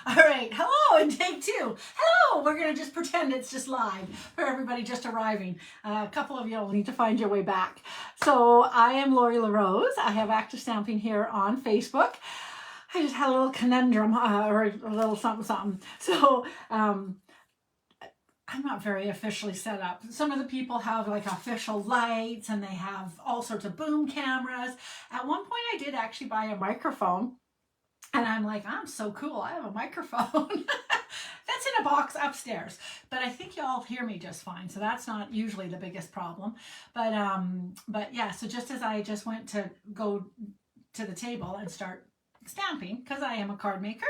All right, hello and take two. Hello, we're gonna just pretend it's just live for everybody just arriving. A couple of you will need to find your way back. So I am Lori LaRose. I have Active Stamping here on Facebook. I just had a little conundrum or a little something. So I'm not very officially set up. Some of the people have like official lights and they have all sorts of boom cameras. At one point I did actually buy a microphone. And I'm like, I'm so cool. I have a microphone. That's in a box upstairs. But I think y'all hear me just fine. So that's not usually the biggest problem. But yeah, so just as I just went to go to the table and start stamping, because I am a card maker,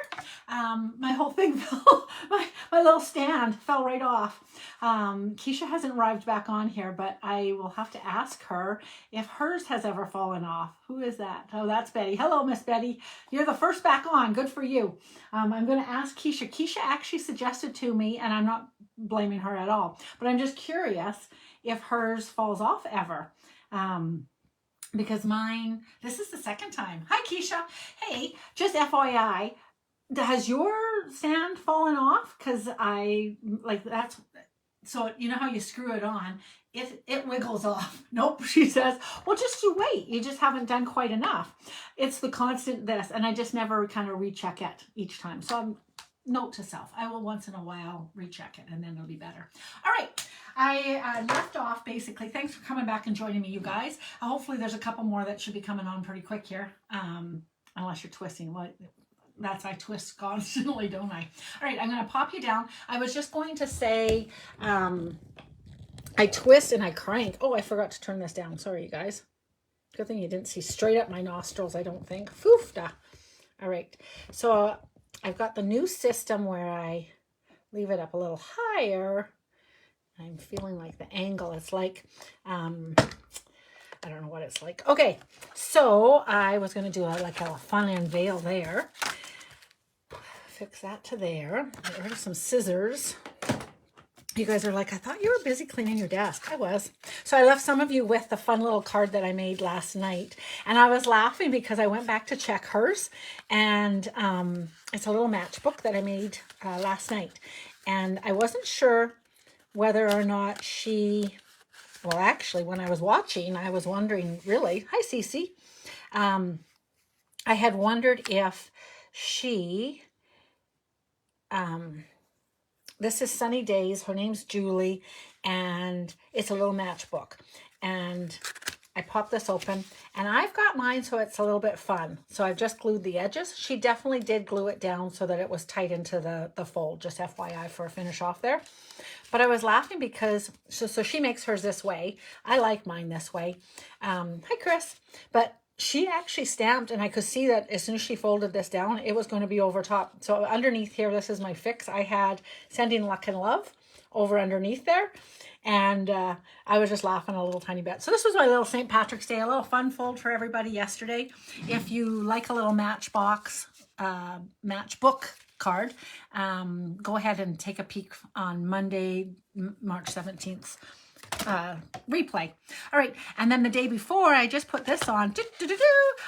my whole thing fell, my little stand fell right off. Keisha hasn't arrived back on here, but I will have to ask her if hers has ever fallen off. Who is that? Oh, that's Betty. Hello, Miss Betty. You're the first back on. Good for you. I'm going to ask Keisha. Keisha actually suggested to me, and I'm not blaming her at all, but I'm just curious if hers falls off ever. Because mine, this is the second time. Hi, Keisha. Hey, just FYI, has your stand fallen off? Because that's, so you know how you screw it on, it wiggles off. Nope, she says, well, just you wait. You just haven't done quite enough. It's the constant this, and I just never kind of recheck it each time. So note to self, I will once in a while recheck it and then it'll be better. All right. I left off basically. Thanks for coming back and joining me, you guys. Hopefully there's a couple more that should be coming on pretty quick here. Unless you're twisting. Well, that's I twist constantly, don't I? All right, I'm going to pop you down. I was just going to say I twist and I crank. Oh, I forgot to turn this down. Sorry, you guys. Good thing you didn't see straight up my nostrils, I don't think. Foofda. All right. So I've got the new system where I leave it up a little higher. I'm feeling like the angle, it's like, I don't know what it's like. Okay, so I was going to do like a fun unveil there. Fix that to there. Get rid of some scissors. You guys are like, I thought you were busy cleaning your desk. I was. So I left some of you with the fun little card that I made last night. And I was laughing because I went back to check hers. And it's a little matchbook that I made last night. And I wasn't sure whether or not she, well, actually, when I was watching, I was wondering, really, hi, Cece. I had wondered if she, this is Sunny Days, her name's Julie, and it's a little matchbook. And I popped this open, and I've got mine so it's a little bit fun. So I've just glued the edges. She definitely did glue it down so that it was tight into the fold, just FYI for a finish off there. But I was laughing because, so she makes hers this way. I like mine this way. Hi, Chris. But she actually stamped, and I could see that as soon as she folded this down, it was going to be over top. So underneath here, this is my fix. I had Sending Luck and Love over underneath there. And I was just laughing a little tiny bit. So this was my little St. Patrick's Day, a little fun fold for everybody yesterday. If you like a little matchbook card, go ahead and take a peek on Monday, March 17th replay. All right, and then the day before, I just put this on.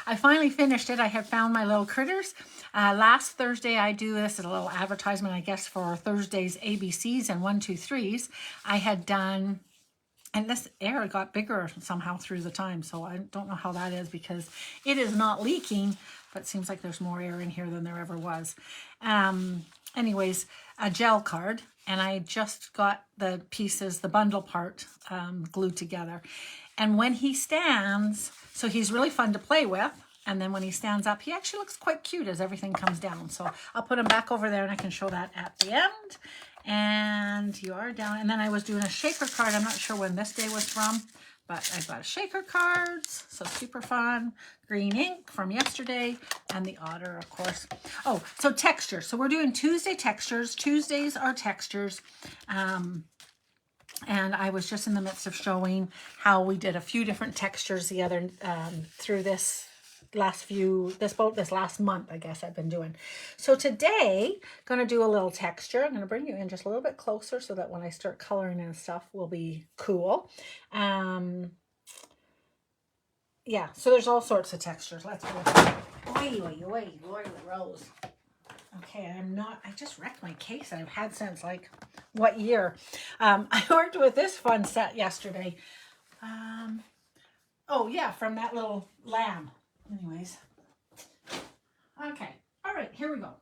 I finally finished it. I had found my little critters. Last Thursday, I do this as a little advertisement, I guess, for Thursday's ABCs and 1, 2, 3s. I had done, and this air got bigger somehow through the time, so I don't know how that is because it is not leaking, but it seems like there's more air in here than there ever was. Anyways, a gel card, and I just got the pieces, the bundle part, glued together. And when he stands, so he's really fun to play with, and then when he stands up, he actually looks quite cute as everything comes down. So I'll put him back over there, and I can show that at the end. And you are down. And then I was doing a shaker card. I'm not sure when this day was from, but I've got shaker cards, so super fun. Green ink from yesterday, and the otter, of course. Oh, so texture. So we're doing Tuesday textures. Tuesdays are textures. And I was just in the midst of showing how we did a few different textures the other through this last month, I guess I've been doing. So today, going to do a little texture. I'm going to bring you in just a little bit closer so that when I start coloring and stuff will be cool. Yeah, so there's all sorts of textures. Let's go. Oi, Rose. Okay, I just wrecked my case that I've had since like, what year? I worked with this fun set yesterday. Oh yeah, from that little lamb. Anyways. Okay, all right, here we go.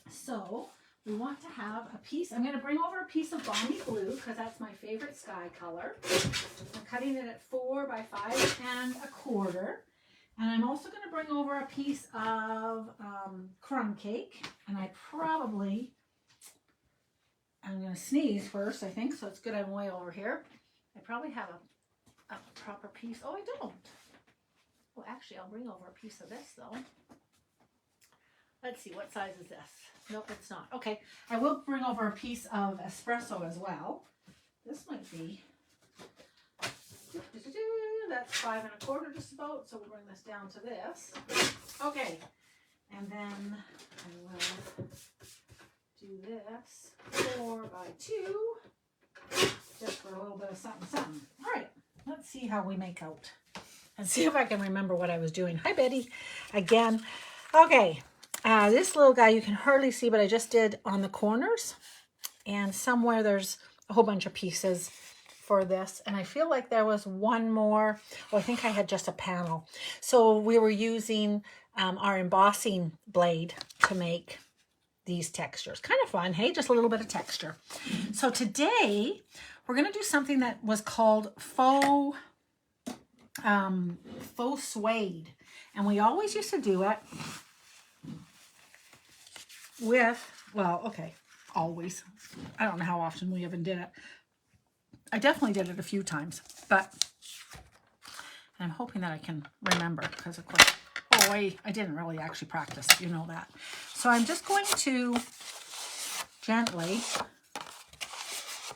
So we want to have a piece. I'm going to bring over a piece of balmy blue because that's my favorite sky color. I'm cutting it at 4 by 5 1/4. And I'm also going to bring over a piece of crumb cake. And I'm going to sneeze first, I think. So it's good I'm way over here. I probably have a proper piece. Oh, I don't. Well, actually, I'll bring over a piece of this, though. Let's see, what size is this? Nope, it's not. Okay, I will bring over a piece of espresso as well. This might be, that's 5 1/4 just about, so we'll bring this down to this. Okay, and then I will do this 4 by 2, just for a little bit of something, something. All right, let's see how we make out. And see if I can remember what I was doing. Hi, Betty, again. Okay. This little guy you can hardly see, but I just did on the corners. And somewhere there's a whole bunch of pieces for this. And I feel like there was one more. Oh, I think I had just a panel. So we were using our embossing blade to make these textures. Kind of fun, hey? Just a little bit of texture. So today we're going to do something that was called faux suede. And we always used to do it with, well, okay, always. I don't know how often we even did it. I definitely did it a few times, but I'm hoping that I can remember because, of course, oh, I didn't really actually practice, you know that. So I'm just going to gently,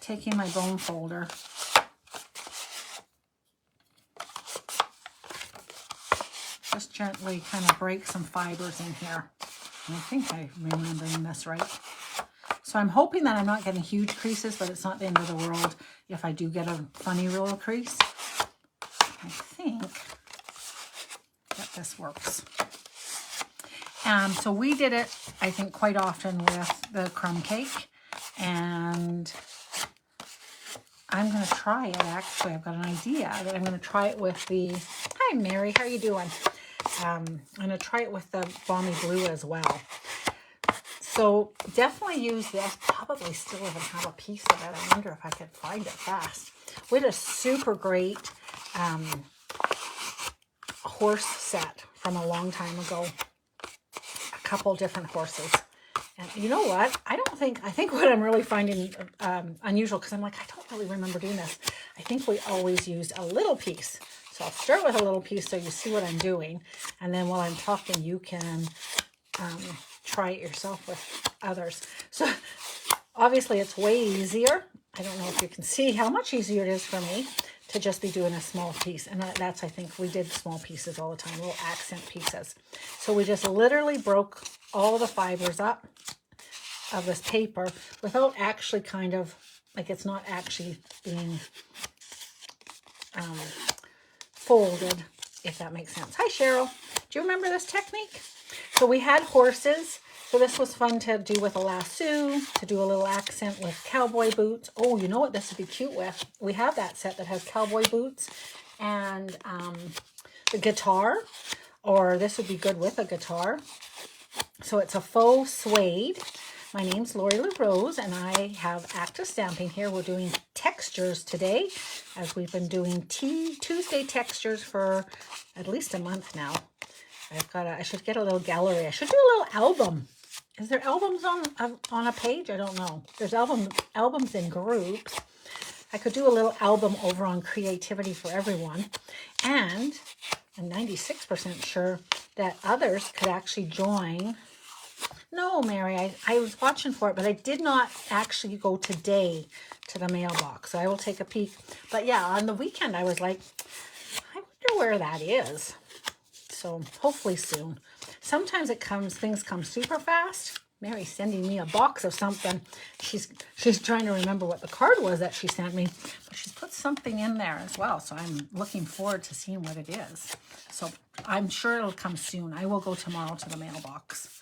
taking my bone folder, just gently kind of break some fibers in here. And I think I'm remembering this right. So I'm hoping that I'm not getting huge creases, but it's not the end of the world if I do get a funny little crease. I think that this works. So we did it, I think, quite often with the crumb cake. And I'm going to try it, actually. I've got an idea that I'm going to try it with the... Hi, Mary. How are you doing? I'm going to try it with the balmy blue as well. So definitely use this. Probably still even have a piece of it. I wonder if I could find it fast. We had a super great horse set from a long time ago. A couple different horses. And you know what? I think what I'm really finding unusual, because I'm like, I don't really remember doing this. I think we always used a little piece. So I'll start with a little piece so you see what I'm doing. And then while I'm talking, you can try it yourself with others. So obviously it's way easier. I don't know if you can see how much easier it is for me to just be doing a small piece. And that's, I think, we did small pieces all the time, little accent pieces. So we just literally broke all the fibers up of this paper without actually kind of, like it's not actually being folded, if that makes sense. Hi, Cheryl. Do you remember this technique? So we had horses. So this was fun to do with a lasso, to do a little accent with cowboy boots. Oh, you know what this would be cute with? We have that set that has cowboy boots and the guitar, or this would be good with a guitar. So it's a faux suede. My name's Lori LaRose, and I have Active Stamping here. We're doing textures today, as we've been doing Tuesday textures for at least a month now. I should get a little gallery. I should do a little album. Is there albums on a page? I don't know. There's albums in groups. I could do a little album over on Creativity for Everyone. And I'm 96% sure that others could actually join. No, Mary, I was watching for it, but I did not actually go today to the mailbox. So I will take a peek. But yeah, on the weekend, I was like, I wonder where that is. So hopefully soon. Sometimes things come super fast. Mary's sending me a box of something. She's trying to remember what the card was that she sent me. But she's put something in there as well. So I'm looking forward to seeing what it is. So I'm sure it'll come soon. I will go tomorrow to the mailbox.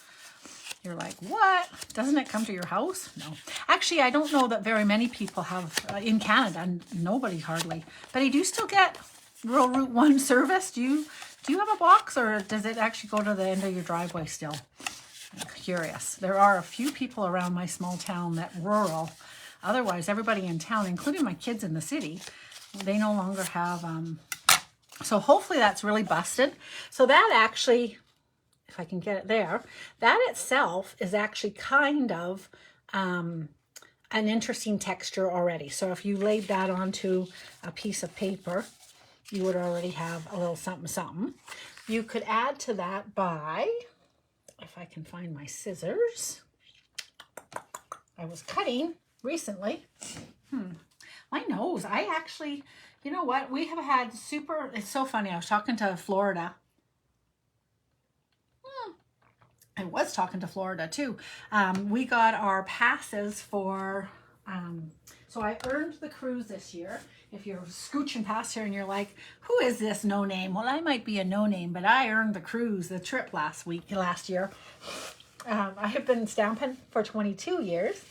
You're like, what? Doesn't it come to your house? No. Actually, I don't know that very many people have in Canada. Nobody hardly. But I do still get rural Route 1 service. Do you have a box, or does it actually go to the end of your driveway still? I'm curious. There are a few people around my small town that rural. Otherwise, everybody in town, including my kids in the city, they no longer have. So hopefully that's really busted. So that actually, if I can get it there, that itself is actually kind of an interesting texture already. So if you laid that onto a piece of paper, you would already have a little something something. You could add to that by, if I can find my scissors. I was cutting recently. My nose, I actually, you know what? We have had super, it's so funny. I was talking to Florida. I was talking to Florida too. We got our passes for, so I earned the cruise this year. If you're scooching past here and you're like, who is this no name? Well, I might be a no name, but I earned the cruise, the trip last year. I have been stamping for 22 years.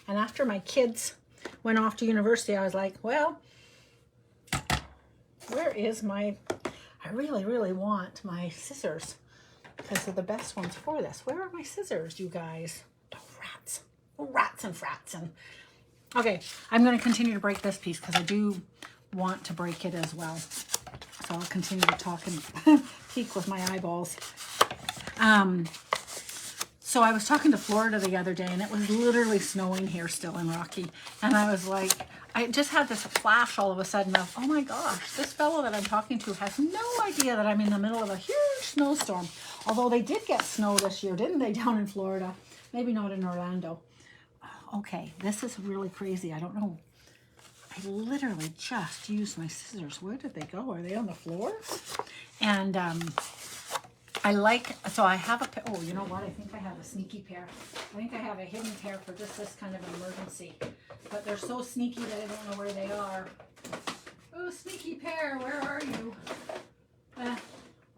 And after my kids went off to university, I was like, well, where is my, I really, really want my scissors because they're the best ones for this. Where are my scissors, you guys? Oh, rats. Oh, rats and frats. And okay, I'm going to continue to break this piece because I do want to break it as well. So I'll continue to talk and peek with my eyeballs. So I was talking to Florida the other day, and it was literally snowing here still in Rocky. And I was like, I just had this flash all of a sudden of, oh my gosh, this fellow that I'm talking to has no idea that I'm in the middle of a huge snowstorm. Although they did get snow this year, didn't they, down in Florida? Maybe not in Orlando. Okay, this is really crazy. I don't know. I literally just used my scissors. Where did they go? Are they on the floor? And I like, so I have a pair. Oh, you know what? I think I have a sneaky pair. I think I have a hidden pair for just this kind of an emergency. But they're so sneaky that I don't know where they are. Oh, sneaky pair, where are you?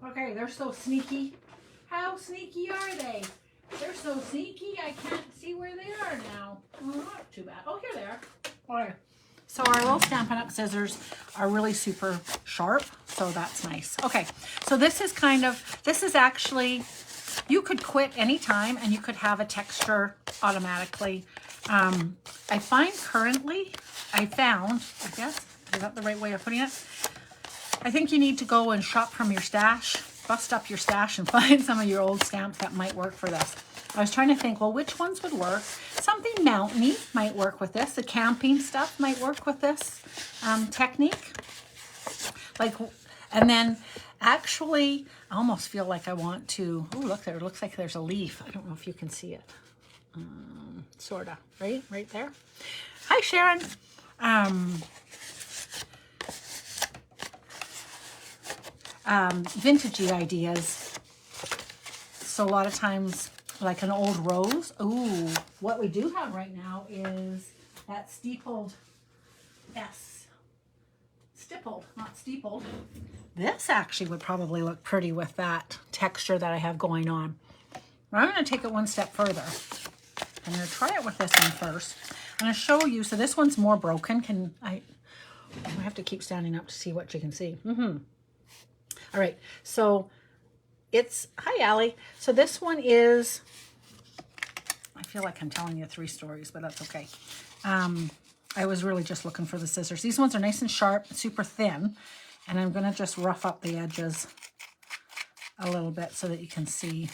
Okay, they're so sneaky. How sneaky are they? They're so sneaky, I can't see where they are now. Oh, not too bad. Oh, here they are. Okay. So our little Stampin' Up! Scissors are really super sharp, so that's nice. Okay, so this is kind of, this is actually, you could quit anytime and you could have a texture automatically. I find currently, I guess, is that the right way of putting it? I think you need to go and shop from your stash, bust up your stash and find some of your old stamps that might work for this. I was trying to think, well, which ones would work? Something mountainy might work with this. The camping stuff might work with this technique. Like, and then actually, I almost feel like I want to, oh, look there, it looks like there's a leaf. I don't know if you can see it. Sorta, right there. Hi, Sharon. Vintagey ideas. So a lot of times, like an old rose. Ooh, what we do have right now is that steepled S. Stippled, not steepled. This actually would probably look pretty with that texture that I have going on. I'm going to take it one step further. I'm going to try it with this one first. I'm going to show you. So this one's more broken. I have to keep standing up to see what you can see. All right, so it's, hi, Allie. So this one is, I feel like I'm telling you 3 stories, but that's okay. I was really just looking for the scissors. These ones are nice and sharp, super thin, and I'm going to just rough up the edges a little bit so that you can see.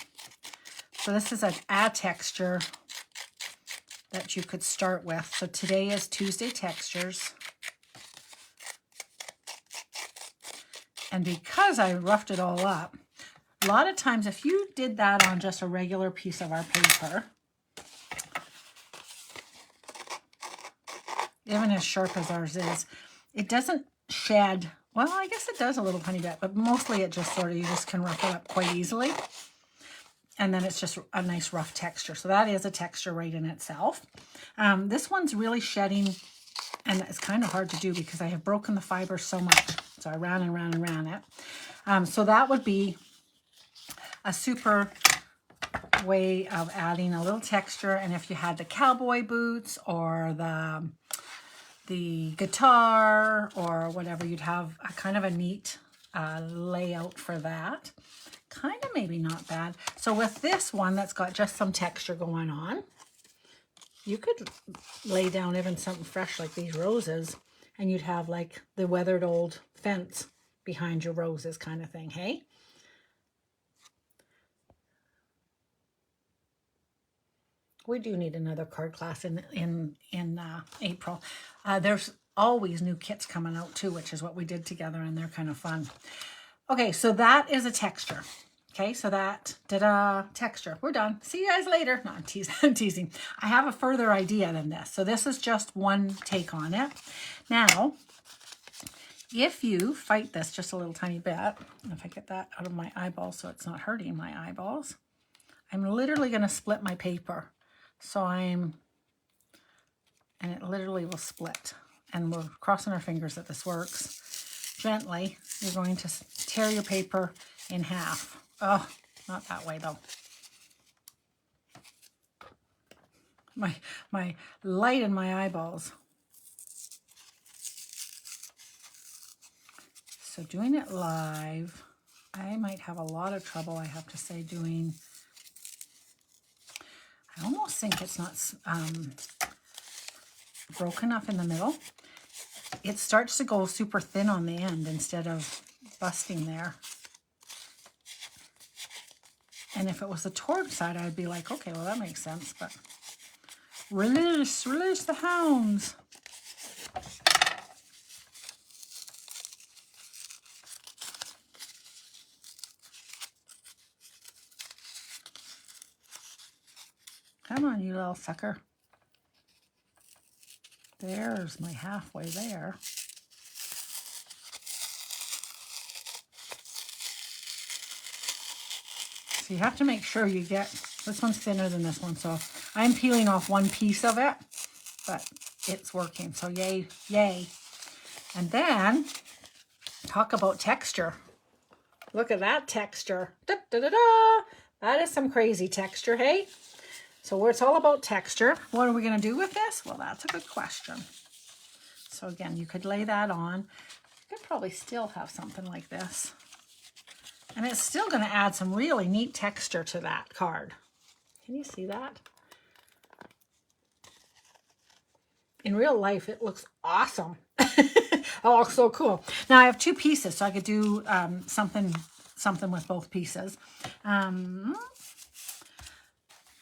So this is a texture that you could start with. So today is Tuesday Textures. And because I roughed it all up, a lot of times if you did that on just a regular piece of our paper, even as sharp as ours is, it doesn't shed. Well, I guess it does a little tiny bit, but mostly it just sort of, you just can rough it up quite easily. And then it's just a nice rough texture. So that is a texture right in itself. This one's really shedding, and it's kind of hard to do because I have broken the fiber so much. So I ran and ran and ran it. So that would be a super way of adding a little texture. And if you had the cowboy boots or the guitar or whatever, you'd have a kind of a neat layout for that. Kind of maybe not bad. So with this one that's got just some texture going on, you could lay down even something fresh like these roses, and you'd have like the weathered old fence behind your roses kind of thing, hey? We do need another card class in April. There's always new kits coming out too, which is what we did together, and they're kind of fun. Okay, so that is a texture. Okay, so that, texture. We're done. See you guys later. No, I'm teasing. I have a further idea than this. So this is just one take on it. Now, if you fight this just a little tiny bit, if I get that out of my eyeball so it's not hurting my eyeballs, I'm literally going to split my paper. So and it literally will split. And we're crossing our fingers that this works. Gently, you're going to tear your paper in half. Oh, not that way though. My light in my eyeballs. So doing it live, I might have a lot of trouble, I have to say, doing... I almost think it's not broken up in the middle. It starts to go super thin on the end instead of busting there. And if it was the toward side, I'd be like, okay, well, that makes sense. But release the hounds. Come on, you little sucker. There's my halfway there. So you have to make sure you get, this one's thinner than this one, so I'm peeling off one piece of it, but it's working, so yay, yay. And then, talk about texture. Look at that texture. Da, da, da, da. That is some crazy texture, hey? So it's all about texture. What are we going to do with this? Well, that's a good question. So again, you could lay that on. You could probably still have something like this. And it's still going to add some really neat texture to that card. Can you see that? In real life, it looks awesome. Oh, so cool. Now I have two pieces, so I could do something with both pieces.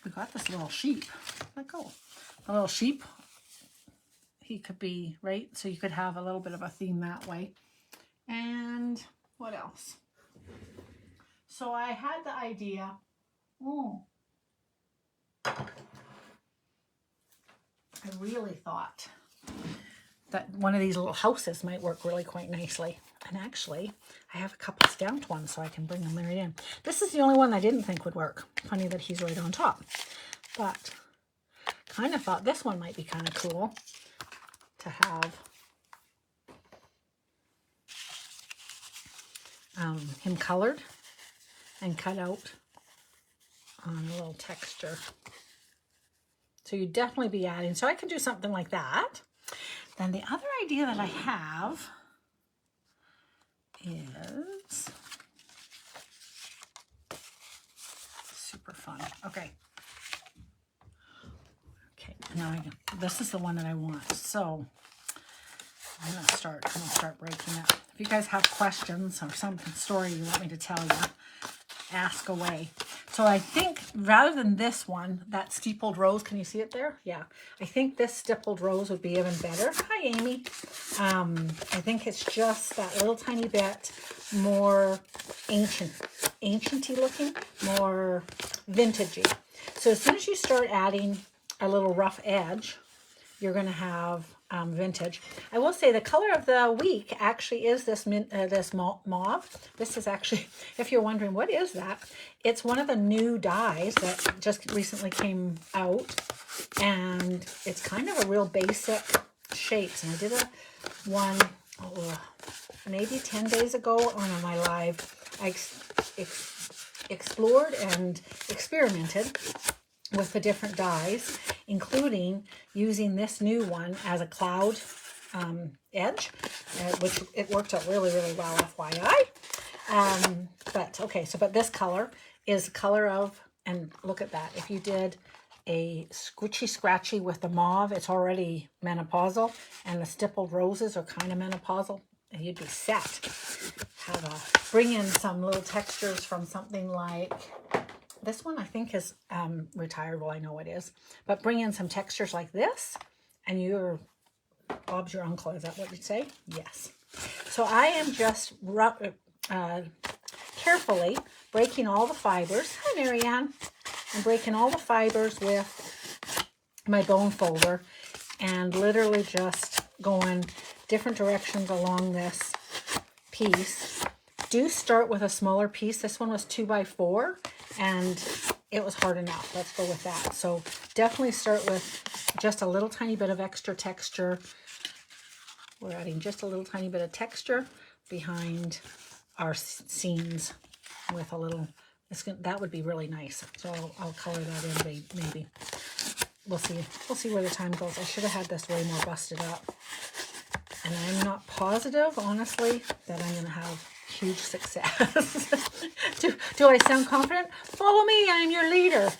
We got this little sheep. Let go. A little sheep. He could be, right? So you could have a little bit of a theme that way. And what else? So I had the idea. I really thought that one of these little houses might work really quite nicely. And actually, I have a couple stamped ones so I can bring them right in. This is the only one I didn't think would work. Funny that he's right on top. But kind of thought this one might be kind of cool to have him colored and cut out on a little texture. So you'd definitely be adding. So I can do something like that. Then the other idea that I have is super fun. Okay. Okay, now this is the one that I want. So I'm gonna start breaking it. If you guys have questions or some story you want me to tell you, ask away. So I think rather than this one, that steepled rose, can you see it there? Yeah. I think this stippled rose would be even better. Hi, Amy. I think it's just that little tiny bit more ancient-y looking, more vintagey. So as soon as you start adding a little rough edge, you're going to have vintage. I will say the color of the week actually is this mauve. This is actually, if you're wondering what is that, it's one of the new dyes that just recently came out, and it's kind of a real basic shapes. And I did one maybe 10 days ago on my live. I explored and experimented with the different dyes, including using this new one as a cloud edge, which it worked out really, really well, FYI. But this color is the color of, and look at that. If you did a squishy scratchy with the mauve, it's already menopausal, and the stippled roses are kind of menopausal, and you'd be set. Bring in some little textures from something like, this one I think is retired, well I know it is, but bring in some textures like this, and you're, Bob's your uncle, is that what you'd say? Yes. So I am just carefully breaking all the fibers. Hi, Marianne. I'm breaking all the fibers with my bone folder and literally just going different directions along this piece. Do start with a smaller piece. This one was 2x4 and it was hard enough. Let's go with that. So definitely start with just a little tiny bit of extra texture. We're adding just a little tiny bit of texture behind our seams with a little, that would be really nice. So I'll color that in maybe. We'll see where the time goes. I should have had this way more busted up. And I'm not positive, honestly, that I'm going to have huge success. Do I sound confident? Follow me, I'm your leader.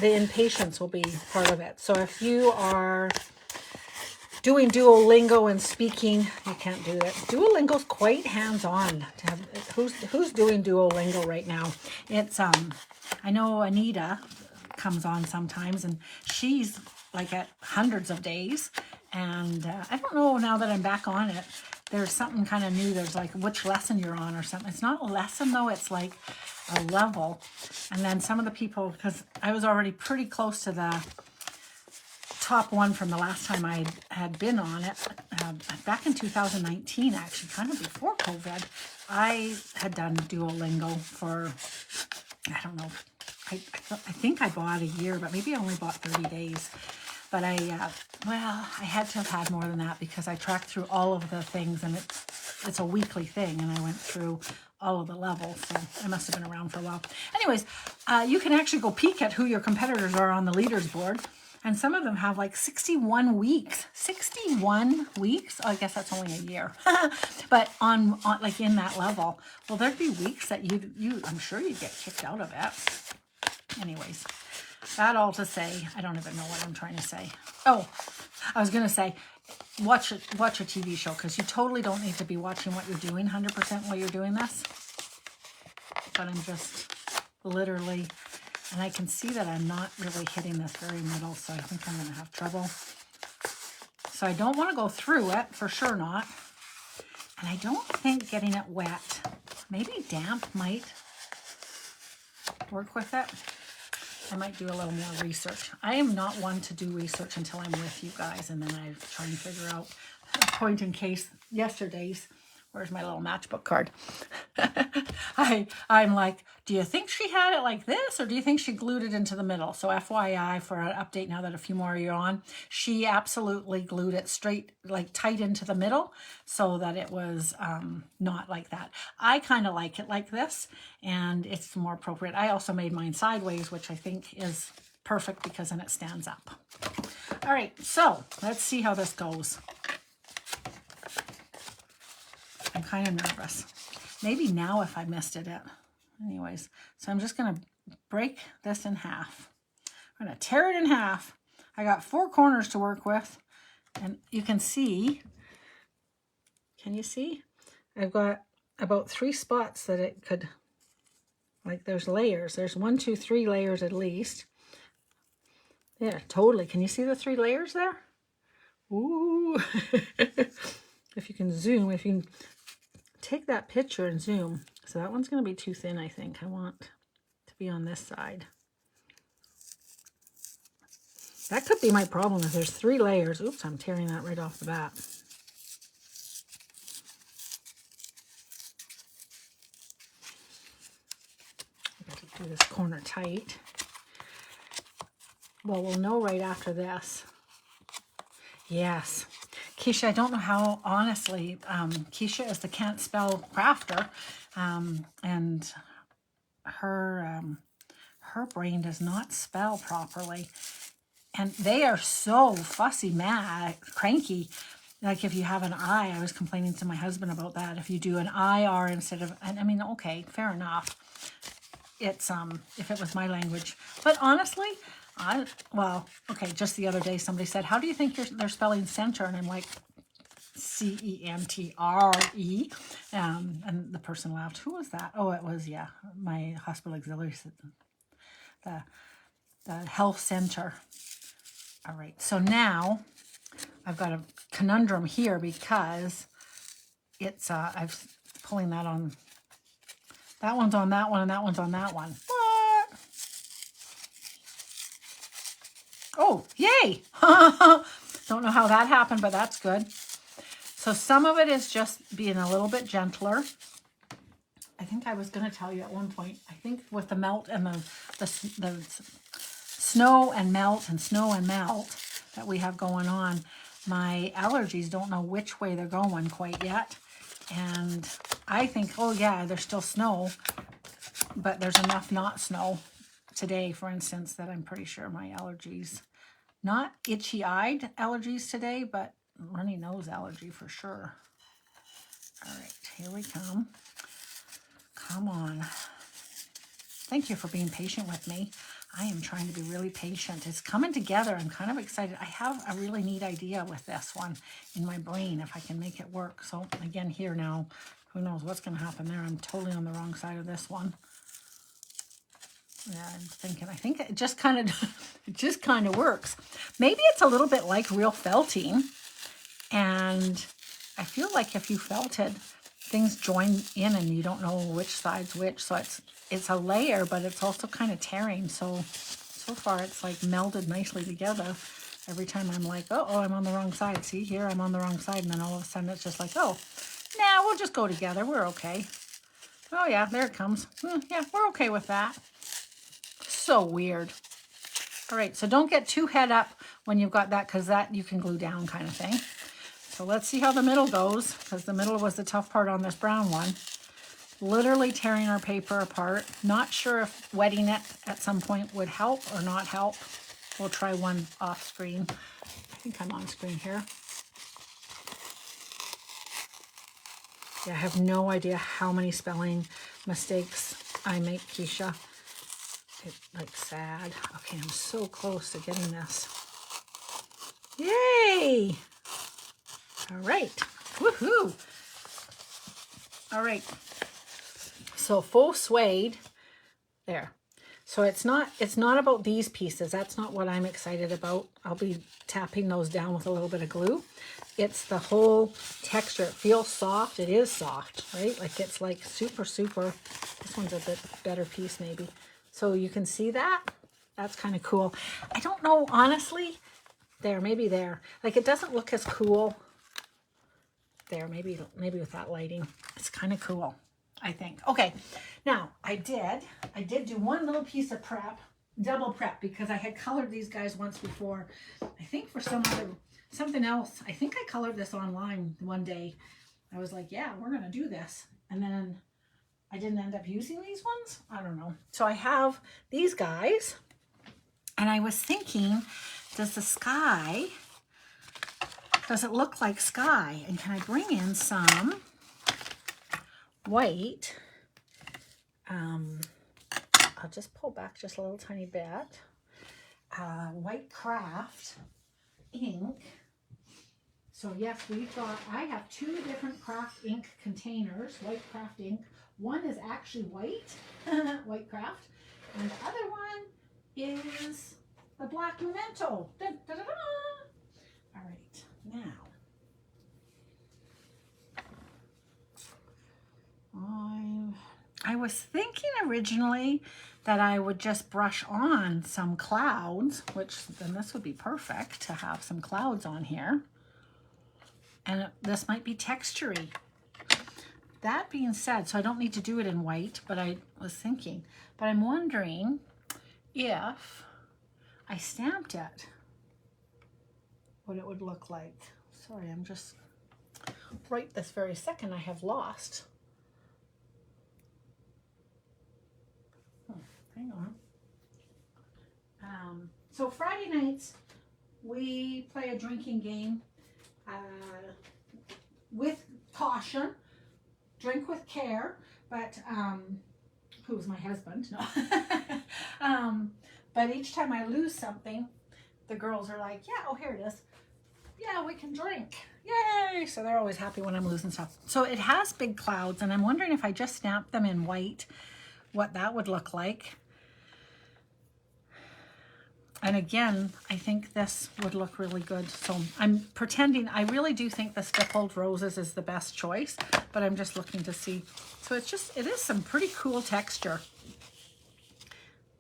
The impatience will be part of it. So if you are doing Duolingo and speaking, you can't do that. Duolingo's quite hands-on. Who's doing Duolingo right now? It's I know Anita comes on sometimes, and she's like at hundreds of days. And I don't know, now that I'm back on it, there's something kind of new. There's like which lesson you're on or something. It's not a lesson though, it's like a level. And then some of the people, because I was already pretty close to the top one from the last time I had been on it, back in 2019, actually, kind of before COVID, I had done Duolingo for, I don't know, I think I bought a year, but maybe I only bought 30 days. But I had to have had more than that because I tracked through all of the things, and it's a weekly thing, and I went through all of the levels, so I must have been around for a while. Anyways, you can actually go peek at who your competitors are on the leaders board. And some of them have like 61 weeks. 61 weeks? Oh, I guess that's only a year. But on like in that level, well, there'd be weeks that I'm sure you'd get kicked out of it. Anyways, that all to say, I don't even know what I'm trying to say. Oh, I was going to say, watch a TV show, because you totally don't need to be watching what you're doing 100% while you're doing this. But I'm just literally... And I can see that I'm not really hitting this very middle, so I think I'm going to have trouble. So I don't want to go through it, for sure not. And I don't think getting it wet, maybe damp might work with it. I might do a little more research. I am not one to do research until I'm with you guys, and then I try and figure out a point in case yesterday's. Where's my little matchbook card? I'm like, do you think she had it like this, or do you think she glued it into the middle? So FYI, for an update now that a few more are on, she absolutely glued it straight, like tight into the middle, so that it was not like that. I kind of like it like this, and it's more appropriate. I also made mine sideways, which I think is perfect because then it stands up. All right, so let's see how this goes. I'm kind of nervous. Maybe now if I missed it. Anyways, so I'm just going to break this in half. I'm going to tear it in half. I got 4 corners to work with. And you can see, can you see? I've got about 3 spots that it could, like there's layers. There's 1, 2, 3 layers at least. Yeah, totally. Can you see the 3 layers there? Ooh. If you can zoom, if you can take that picture and zoom. So that one's going to be too thin, I think. I want to be on this side. That could be my problem if there's 3 layers. Oops, I'm tearing that right off the bat. I got to do this corner tight. Well, we'll know right after this. Yes. Keisha, I don't know how, honestly, Keisha is the can't spell crafter, and her brain does not spell properly. And they are so fussy, mad, cranky. Like if you have an I was complaining to my husband about that. If you do an IR instead of, and I mean, okay, fair enough. It's, if it was my language. But honestly, well, okay, just the other day somebody said, how do you think they're spelling center? And I'm like, CENTRE. And the person laughed. Who was that? Oh, it was, yeah, my hospital auxiliary system. The health center. All right, so now I've got a conundrum here because it's, I'm pulling that on, that one's on that one and that one's on that one. What? Oh, yay. Don't know how that happened, but that's good. So some of it is just being a little bit gentler. I think I was going to tell you at one point, I think with the melt and the snow and melt that we have going on, my allergies don't know which way they're going quite yet. And I think, oh yeah, there's still snow, but there's enough not snow today, for instance, that I'm pretty sure my allergies, not itchy-eyed allergies today, but runny nose allergy for sure. All right, here we come. Come on. Thank you for being patient with me. I am trying to be really patient. It's coming together. I'm kind of excited. I have a really neat idea with this one in my brain, if I can make it work. So again, here now, who knows what's going to happen there. I'm totally on the wrong side of this one. Yeah, I'm thinking, I think it just kind of works. Maybe it's a little bit like real felting. And I feel like if you felted, things join in and you don't know which side's which. So it's a layer, but it's also kind of tearing. So far it's like melded nicely together. Every time I'm like, oh, I'm on the wrong side. See here, I'm on the wrong side. And then all of a sudden it's just like, oh, nah, we'll just go together. We're okay. Oh yeah, there it comes. Yeah, we're okay with that. So weird. All right, so don't get too head up when you've got that, because that you can glue down kind of thing. So let's see how the middle goes, because the middle was the tough part on this brown one. Literally tearing our paper apart. Not sure if wetting it at some point would help or not help. We'll try one off screen. I think I'm on screen here. Yeah, I have no idea how many spelling mistakes I make, Keisha. It's like sad. Okay, I'm so close to getting this. Yay! All right. Woohoo! All right. So faux suede. There. So it's not about these pieces. That's not what I'm excited about. I'll be tapping those down with a little bit of glue. It's the whole texture. It feels soft. It is soft, right? Like it's like super, super. This one's a bit better piece maybe. So you can see that. That's kind of cool. I don't know, honestly. There, maybe there. Like it doesn't look as cool. There, maybe with that lighting. It's kind of cool, I think. Okay, now I did do one little piece of prep, double prep, because I had colored these guys once before. I think for something else. I think I colored this online one day. I was like, yeah, we're gonna do this. And then I didn't end up using these ones. I don't know. So I have these guys, and I was thinking, does it look like sky? And can I bring in some white? I'll just pull back just a little tiny bit. White craft ink. So yes, I have two different craft ink containers, white craft ink. One is actually white, white craft, and the other one is the black memento. Da, da, da, da. All right, now I was thinking originally that I would just brush on some clouds, which then this would be perfect to have some clouds on here. And this might be textury. That being said, so I don't need to do it in white, but I was thinking, but I'm wondering if I stamped it, what it would look like. Sorry, I'm just, right this very second I have lost. Hang on. So Friday nights, we play a drinking game with caution, drink with care, but who's my husband? No. But each time I lose something, the girls are like, yeah, oh, here it is. Yeah, we can drink. Yay! So they're always happy when I'm losing stuff. So it has big clouds, and I'm wondering if I just snap them in white, what that would look like. And again, I think this would look really good. So I'm pretending, I really do think the stippled roses is the best choice, but I'm just looking to see. So it's just, it is some pretty cool texture.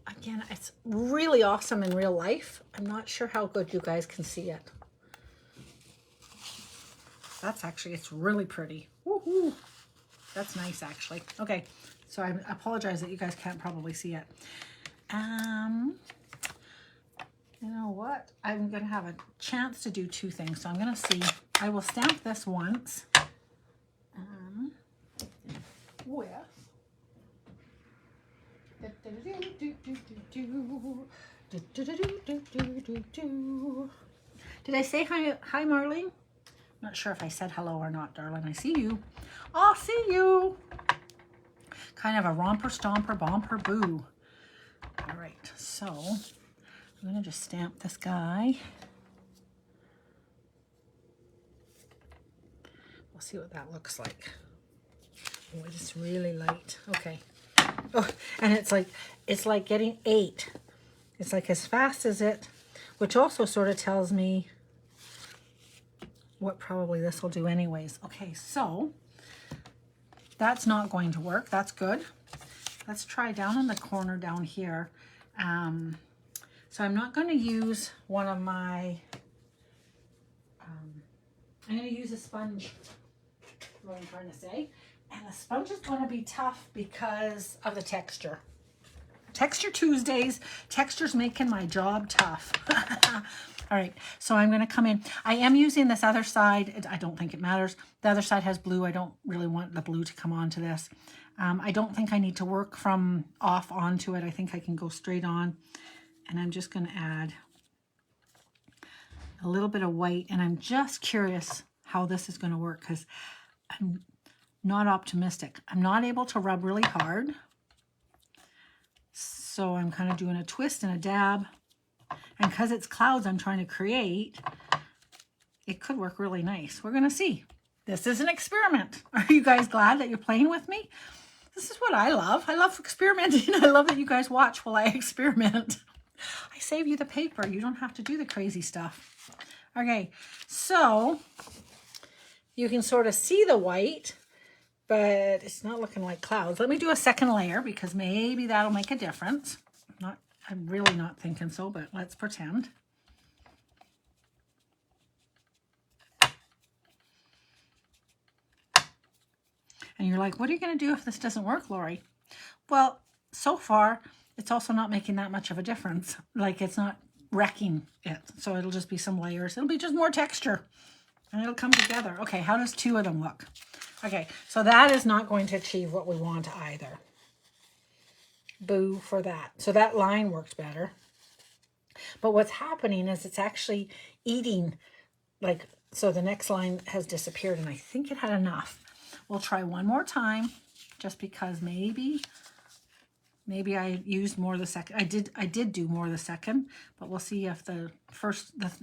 Again, it's really awesome in real life. I'm not sure how good you guys can see it. That's actually, it's really pretty. Woohoo! That's nice, actually. Okay, so I apologize that you guys can't probably see it. You know what? I'm going to have a chance to do two things. So I'm going to see. I will stamp this once with. Did I say hi, Marlene? Not sure if I said hello or not, darling. I see you. Oh, see you. Kind of a romper, stomper, bomper, boo. All right, so I'm going to just stamp this guy. We'll see what that looks like. Oh, it's really light. Okay. Oh, and it's like getting 8. It's like as fast as it, which also sort of tells me what probably this will do anyways. Okay, so that's not going to work. That's good. Let's try down in the corner down here. So I'm not going to use one of my, I'm going to use a sponge, what I'm trying to say. And the sponge is going to be tough because of the texture. Texture Tuesdays, texture's making my job tough. All right, so I'm going to come in. I am using this other side. I don't think it matters. The other side has blue. I don't really want the blue to come onto this. I don't think I need to work from off onto it. I think I can go straight on. And I'm just going to add a little bit of white. And I'm just curious how this is going to work because I'm not optimistic. I'm not able to rub really hard. So I'm kind of doing a twist and a dab. And because it's clouds I'm trying to create, it could work really nice. We're going to see. This is an experiment. Are you guys glad that you're playing with me? This is what I love. I love experimenting. I love that you guys watch while I experiment. I save you the paper. You don't have to do the crazy stuff. Okay, so you can sort of see the white, but it's not looking like clouds. Let me do a second layer because maybe that'll make a difference. I'm really not thinking so, but let's pretend. And you're like, what are you going to do if this doesn't work, Lori? Well, so far, it's also not making that much of a difference. Like it's not wrecking it. So it'll just be some layers. It'll be just more texture and it'll come together. Okay, how does 2 of them look? Okay, so that is not going to achieve what we want either. Boo for that. So that line works better. But what's happening is it's actually eating, like, so the next line has disappeared and I think it had enough. We'll try one more time just because maybe I used more the second. I did do more the second, but we'll see if the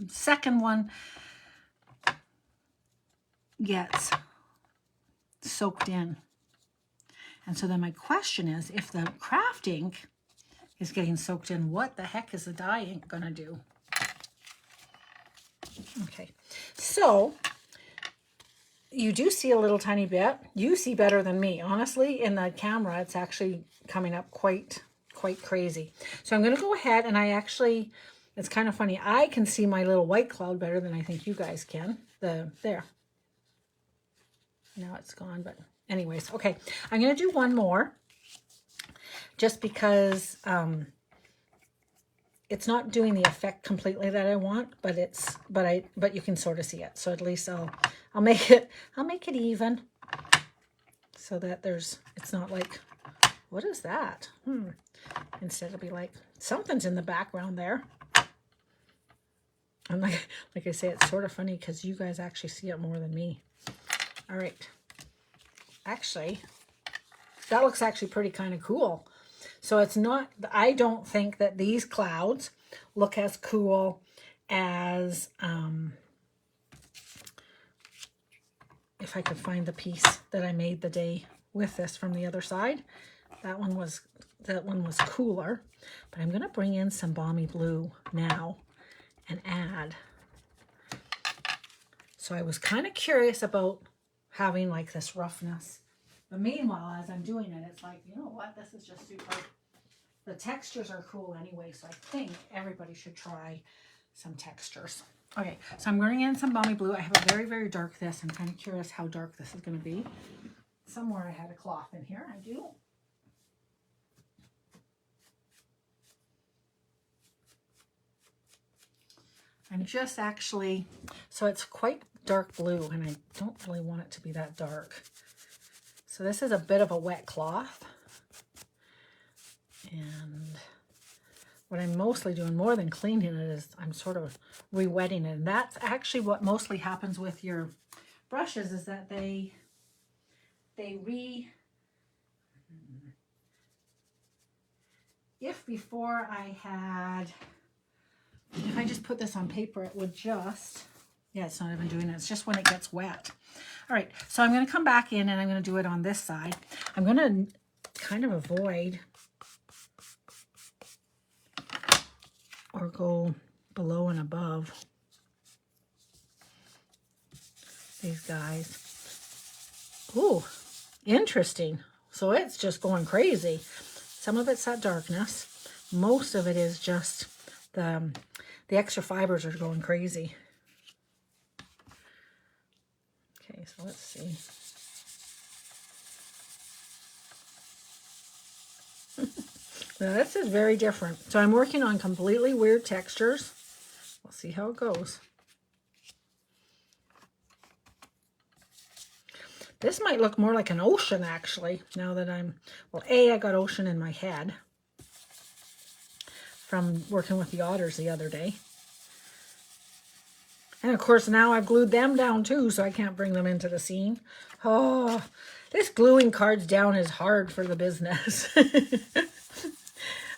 second one gets soaked in. And so then my question is, if the craft ink is getting soaked in, what the heck is the dye ink gonna do? Okay, so you do see a little tiny bit. You see better than me. Honestly, in the camera, it's actually coming up quite crazy. So I'm gonna go ahead and it's kind of funny. I can see my little white cloud better than I think you guys can. There. Now it's gone, but anyways, okay. I'm gonna do one more just because it's not doing the effect completely that I want, but but you can sort of see it. So at least I'll make it even so that it's not like, what is that? Instead it'll be like, something's in the background there. And like I say, it's sort of funny because you guys actually see it more than me. All right. Actually, that looks actually pretty kind of cool. So it's not, I don't think that these clouds look as cool as, if I could find the piece that I made the day with this from the other side. That one was cooler, but I'm going to bring in some balmy blue now and add. So I was kind of curious about having like this roughness. But meanwhile, as I'm doing it, it's like, you know what? This is just super. The textures are cool anyway, so I think everybody should try some textures. Okay, so I'm bringing in some balmy blue. I have a very, very dark this. I'm kind of curious how dark this is going to be. Somewhere I had a cloth in here. I do. I'm just actually, so it's quite dark blue, and I don't really want it to be that dark. So this is a bit of a wet cloth. And what I'm mostly doing, more than cleaning it, is I'm sort of re-wetting it. And that's actually what mostly happens with your brushes, is that if before if I just put this on paper, it would just, yeah, it's not even doing it. It's just when it gets wet. All right, so I'm going to come back in and I'm going to do it on this side. I'm going to kind of avoid or go below and above these guys. Ooh, interesting. So it's just going crazy. Some of it's that darkness. Most of it is just the extra fibers are going crazy. Okay, so let's see. Now this is very different. So I'm working on completely weird textures. We'll see how it goes. This might look more like an ocean, actually, now that well, I got ocean in my head from working with the otters the other day. And of course, now I've glued them down too, so I can't bring them into the scene. Oh, this gluing cards down is hard for the business.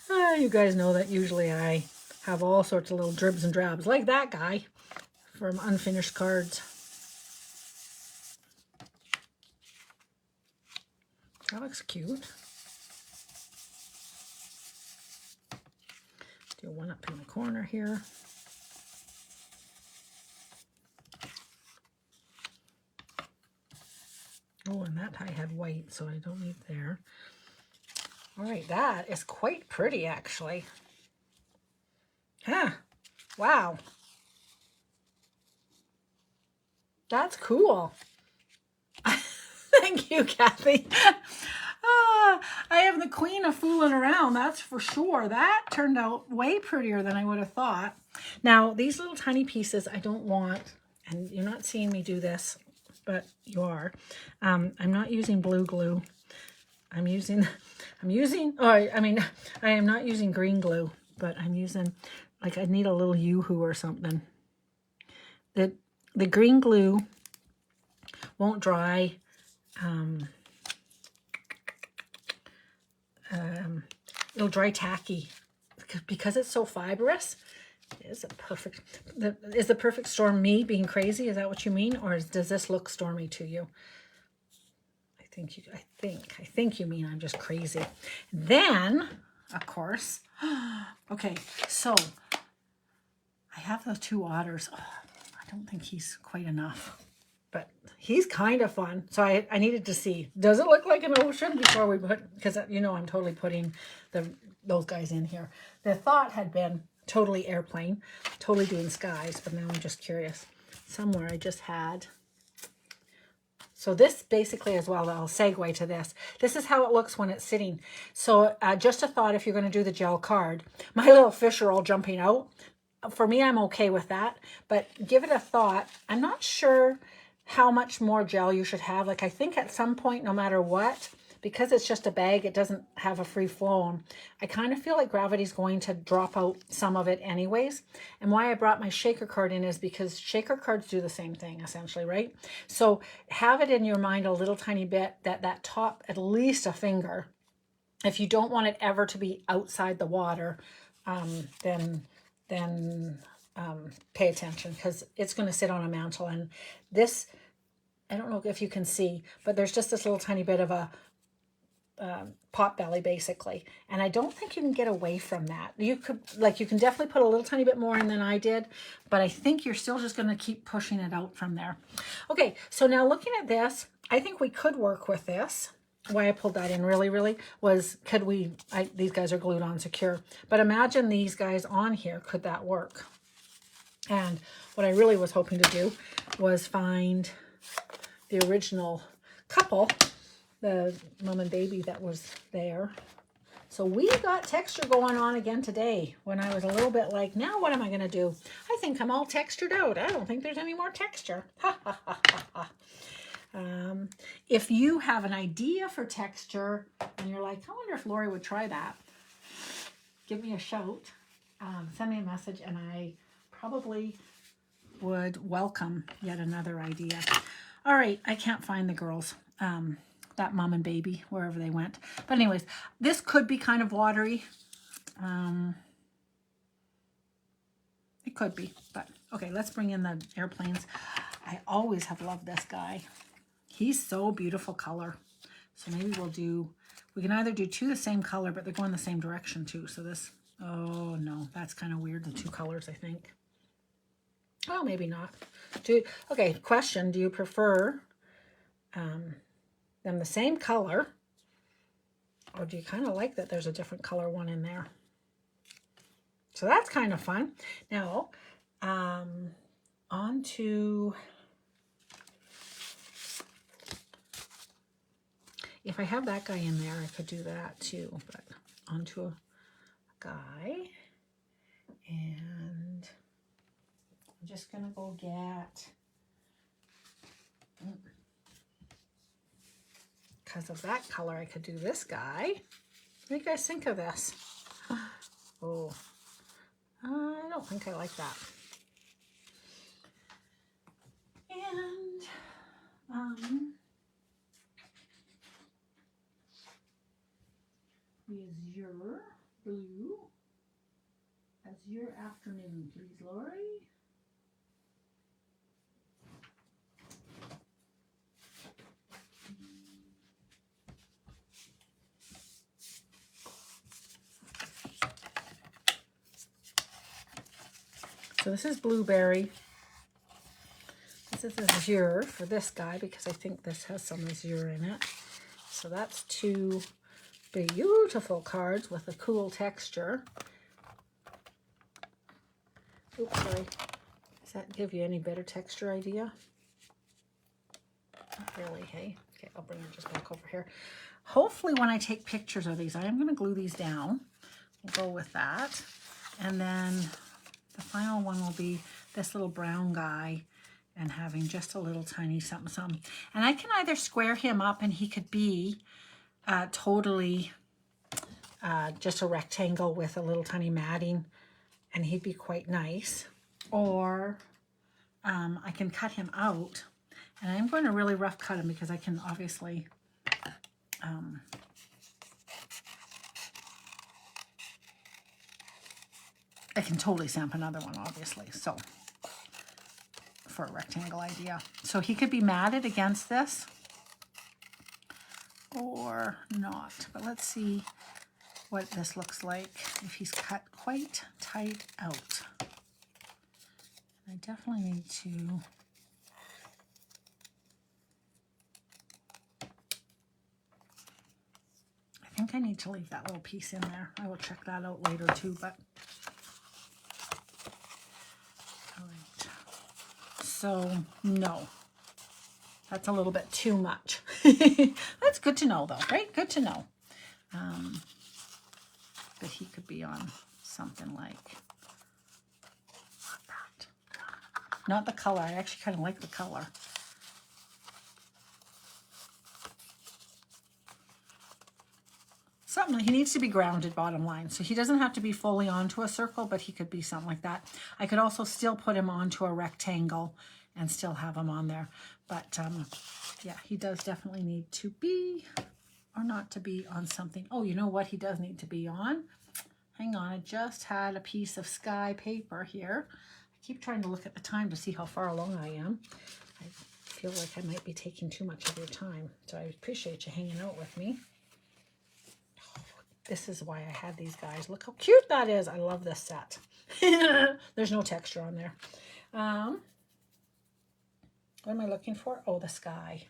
You guys know that usually I have all sorts of little dribs and drabs, like that guy from unfinished cards. That looks cute. Do one up in the corner here. Oh, and that I had white, so I don't need there. All right, that is quite pretty, actually. Huh. Wow. That's cool. Thank you, Kathy. I am the queen of fooling around, that's for sure. That turned out way prettier than I would have thought. Now, these little tiny pieces I don't want, and you're not seeing me do this, but you are. I'm not using blue glue. I am not using green glue, but I'm using, like, I need a little Yoo-hoo or something. The green glue won't dry. It'll dry tacky because it's so fibrous. Is the perfect storm me being crazy? Is that what you mean, or does this look stormy to you? I think you mean I'm just crazy. Then, of course, okay. So I have those two otters. Oh, I don't think he's quite enough, but he's kind of fun. So I needed to see, does it look like an ocean before we put, because you know I'm totally putting those guys in here. The thought had been totally airplane, totally doing skies, but now I'm just curious. Somewhere I just had So this basically as well, I'll segue to this. This is how it looks when it's sitting. So just a thought, if you're going to do the gel card, my little fish are all jumping out. For me, I'm okay with that, but give it a thought. I'm not sure how much more gel you should have. Like I think at some point, no matter what, because it's just a bag, it doesn't have a free flow. I kind of feel like gravity's going to drop out some of it anyways. And why I brought my shaker card in is because shaker cards do the same thing essentially, right? So have it in your mind a little tiny bit that top, at least a finger. If you don't want it ever to be outside the water, then pay attention, because it's going to sit on a mantle. And this, I don't know if you can see, but there's just this little tiny bit of a pot belly basically, and I don't think you can get away from that. You could, like, you can definitely put a little tiny bit more in than I did, but I think you're still just going to keep pushing it out from there. Okay, so now looking at this, I think we could work with this. Why I pulled that in really was, could we, these guys are glued on secure, but imagine these guys on here, could that work? And what I really was hoping to do was find the original couple, the mom and baby that was there. So we got texture going on again today, when I was a little bit like, now what am I going to do? I think I'm all textured out. I don't think there's any more texture. Ha ha ha ha ha. If you have an idea for texture and you're like, I wonder if Lori would try that, give me a shout, send me a message, and I probably would welcome yet another idea. All right, I can't find the girls, that mom and baby, wherever they went. But anyways, this could be kind of watery. It could be, but okay, let's bring in the airplanes. I always have loved this guy. He's so beautiful color. So maybe we'll do, we can either do two the same color, but they're going the same direction too. So this, oh no, that's kind of weird, the two colors, I think. Oh, maybe not. Okay, question, do you prefer them the same color, or do you kind of like that there's a different color one in there? So that's kind of fun. Now, on to, if I have that guy in there, I could do that too, but onto a guy, and I'm just gonna go get, because of that color, I could do this guy. What do you guys think of this? Oh, I don't think I like that. And the azure blue. Azure afternoon, please, Lori. So this is blueberry. This is azure for this guy, because I think this has some azure in it. So that's two beautiful cards with a cool texture. Oops, sorry. Does that give you any better texture idea? Not really, hey? Okay, I'll bring it just back over here. Hopefully when I take pictures of these, I am going to glue these down. We'll go with that. And then the final one will be this little brown guy and having just a little tiny something. And I can either square him up and he could be totally just a rectangle with a little tiny matting, and he'd be quite nice. Or I can cut him out, and I'm going to really rough cut him because I can obviously I can totally stamp another one, obviously, so for a rectangle idea. So he could be matted against this or not, but let's see what this looks like if he's cut quite tight out. I definitely need to I think I need to leave that little piece in there. I will check that out later too, but all right. So no, That's a little bit too much. That's good to know though, right? Good to know. But he could be on something like that. Not the color. I actually kind of like the color. Something, he needs to be grounded, bottom line. So he doesn't have to be fully onto a circle, but he could be something like that. I could also still put him onto a rectangle and still have him on there. But yeah, he does definitely need to be, or not to be on something. Oh, you know what he does need to be on? Hang on, I just had a piece of sky paper here. I keep trying to look at the time to see how far along I am. I feel like I might be taking too much of your time, so I appreciate you hanging out with me. This is why I had these guys. Look how cute that is. I love this set. There's no texture on there. What am I looking for? Oh, the sky.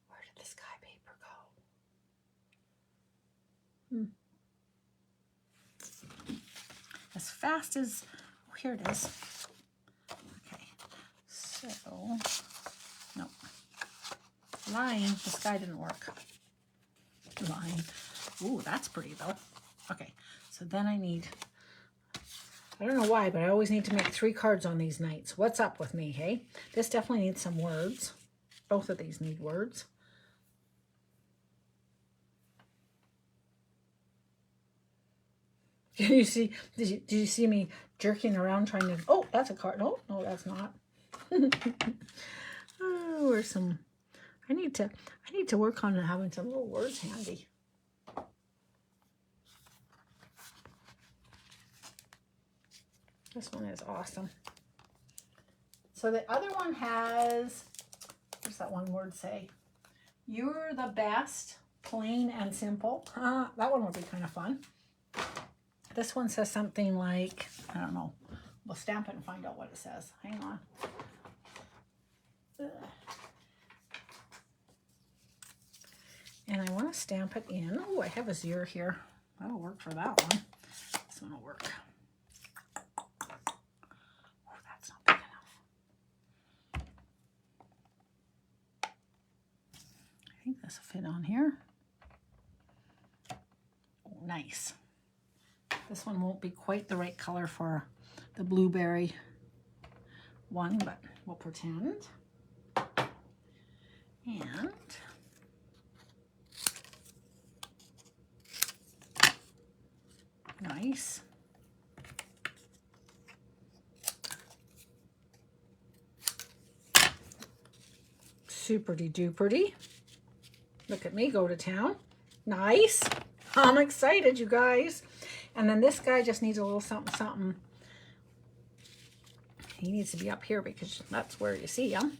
Where did the sky paper go? As fast as... Oh, here it is. Okay. So... No. Line. The sky didn't work. Line. Ooh, that's pretty though. Okay, so then I need, I don't know why, but I always need to make 3 cards on these nights. What's up with me, hey? This definitely needs some words. Both of these need words. Did you see, did you see me jerking around trying to, oh, that's a card. Oh, no, that's not. Oh, or some, I need to work on having some little words handy. This one is awesome. So the other one has, what's that one word say? You're the best, plain and simple. That one would be kind of fun. This one says something like, I don't know. We'll stamp it and find out what it says. Hang on. And I want to stamp it in. Oh, I have a 0 here. That'll work for that one. This one will work. I think this will fit on here. Oh, nice. This one won't be quite the right color for the blueberry one, but we'll pretend. And nice. Super-de-duper-de. Look at me go to town. Nice. I'm excited, you guys. And then this guy just needs a little something, something. He needs to be up here because that's where you see him.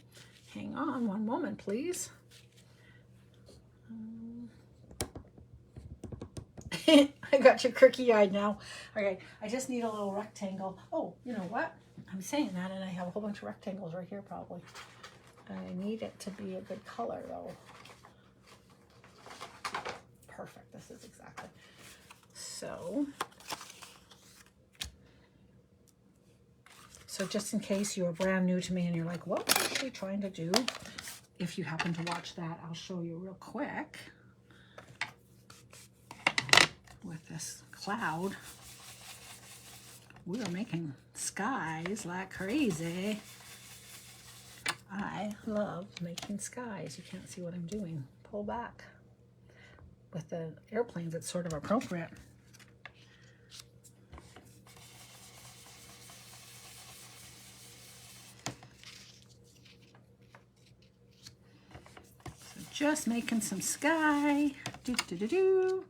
Hang on one moment, please. I got you crookey-eyed now. Okay, I just need a little rectangle. Oh, you know what? I'm saying that and I have a whole bunch of rectangles right here probably. I need it to be a good color though. Perfect, this is exactly. So just in case you're brand new to me and you're like, what was she trying to do? If you happen to watch that, I'll show you real quick. With this cloud, we are making skies like crazy. I love making skies. You can't see what I'm doing. Pull back. With the airplanes, it's sort of appropriate. So just making some sky. Do.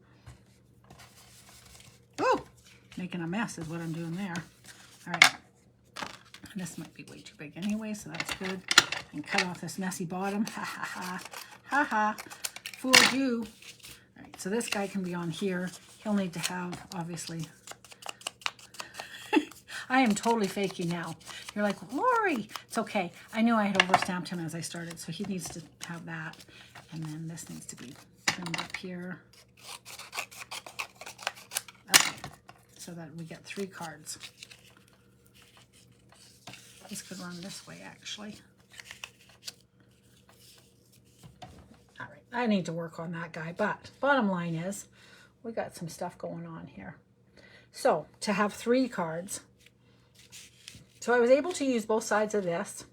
Oh, making a mess is what I'm doing there. All right. This might be way too big anyway, so that's good. And cut off this messy bottom. Ha ha ha. Ha ha. Fooled you. All right, so this guy can be on here. He'll need to have, obviously. I am totally faking now. You're like, Lori, it's okay. I knew I had overstamped him as I started, so he needs to have that. And then this needs to be trimmed up here. Okay, so that we get 3 cards. This could run this way, actually. I need to work on that guy, but bottom line is we got some stuff going on here. So to have 3 cards, so I was able to use both sides of this.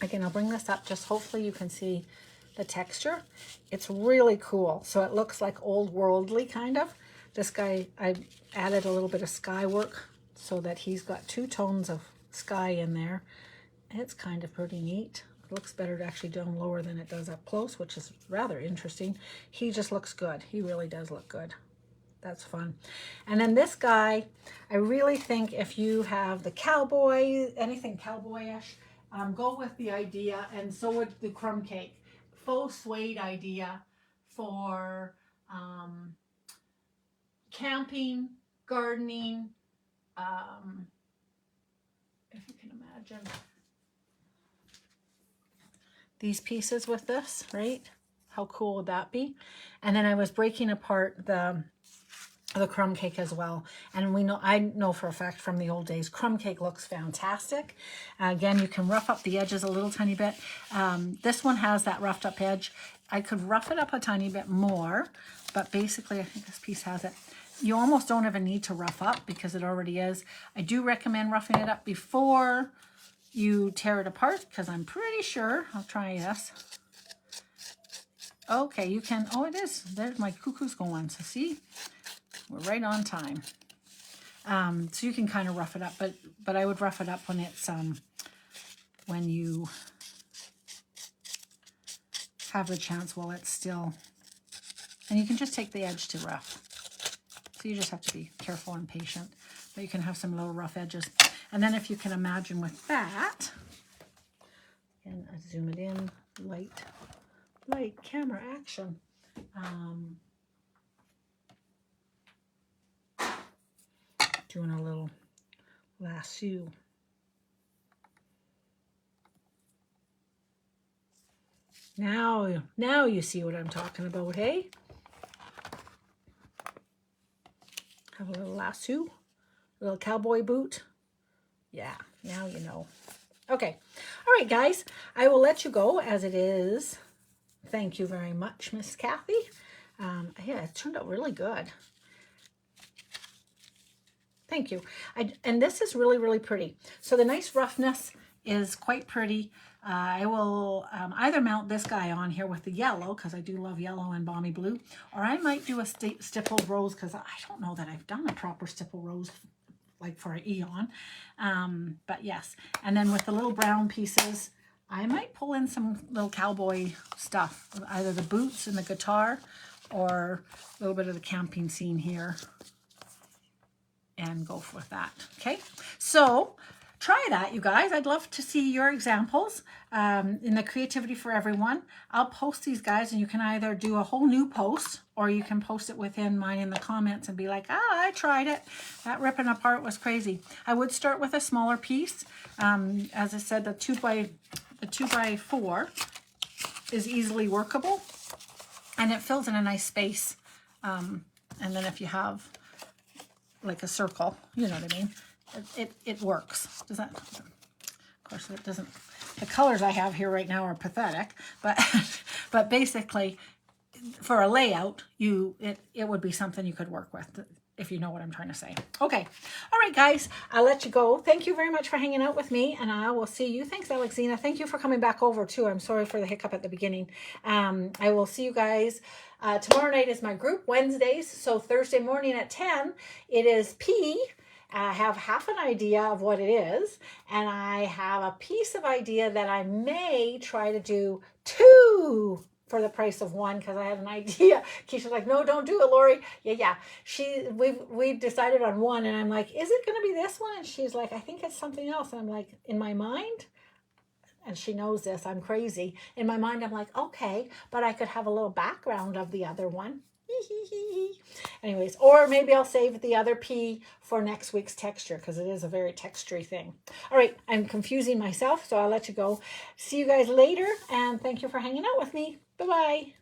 Again, I'll bring this up just hopefully you can see the texture. It's really cool. So it looks like old worldly kind of. This guy, I added a little bit of sky work so that he's got 2 tones of sky in there. It's kind of pretty neat. It looks better actually down lower than it does up close, which is rather interesting. He just looks good. He really does look good. That's fun. And then this guy, I really think if you have the cowboy, anything cowboyish, go with the idea, and so would the crumb cake. Faux suede idea for camping, gardening, if you can imagine these pieces with this, right? How cool would that be? And then I was breaking apart the crumb cake as well. And I know for a fact from the old days, crumb cake looks fantastic. Again, you can rough up the edges a little tiny bit. This one has that roughed up edge. I could rough it up a tiny bit more, but basically I think this piece has it. You almost don't even need to rough up because it already is. I do recommend roughing it up before you tear it apart because I'm pretty sure, I'll try this. Okay, you can, oh it is, there's my cuckoo's going, so see? We're right on time. So you can kind of rough it up, but I would rough it up when it's when you have the chance while it's still, and you can just take the edge to rough. So you just have to be careful and patient, but you can have some little rough edges. And then if you can imagine with that, and I zoom it in, light camera action. Doing a little lasso. Now you see what I'm talking about, hey? Have a little lasso, a little cowboy boot. Yeah, now you know. Okay, all right, guys, I will let you go as it is. Thank you very much, Miss Kathy. Yeah, it turned out really good. Thank you. And this is really, really pretty. So the nice roughness is quite pretty. I will either mount this guy on here with the yellow, because I do love yellow and balmy blue, or I might do a stippled rose, because I don't know that I've done a proper stipple rose like for an eon. But yes, and then with the little brown pieces, I might pull in some little cowboy stuff, either the boots and the guitar, or a little bit of the camping scene here, and go with that. Okay, so try that, you guys. I'd love to see your examples in the Creativity for Everyone. I'll post these guys, and you can either do a whole new post, or you can post it within mine in the comments and be like, I tried it. That ripping apart was crazy. I would start with a smaller piece. As I said, the 2x4 is easily workable, and it fills in a nice space. And then if you have like a circle, you know what I mean? It works. Does that? Of course, it doesn't. The colors I have here right now are pathetic, but basically, for a layout, it would be something you could work with, if you know what I'm trying to say. Okay, all right, guys, I'll let you go. Thank you very much for hanging out with me, and I will see you. Thanks, Alexina. Thank you for coming back over too. I'm sorry for the hiccup at the beginning. I will see you guys. Tomorrow night is my group Wednesdays, so Thursday morning at 10, it is P. I have half an idea of what it is, and I have a piece of idea that I may try to do 2 for the price of 1, because I had an idea. Keisha's like, no, don't do it, Lori. Yeah. We decided on 1, and I'm like, is it going to be this one? And she's like, I think it's something else. And I'm like, in my mind, and she knows this, I'm crazy. In my mind, I'm like, okay, but I could have a little background of the other one. Anyways, or maybe I'll save the other P for next week's texture, because it is a very textury thing. All right, I'm confusing myself, so I'll let you go. See you guys later, and thank you for hanging out with me. Bye-bye.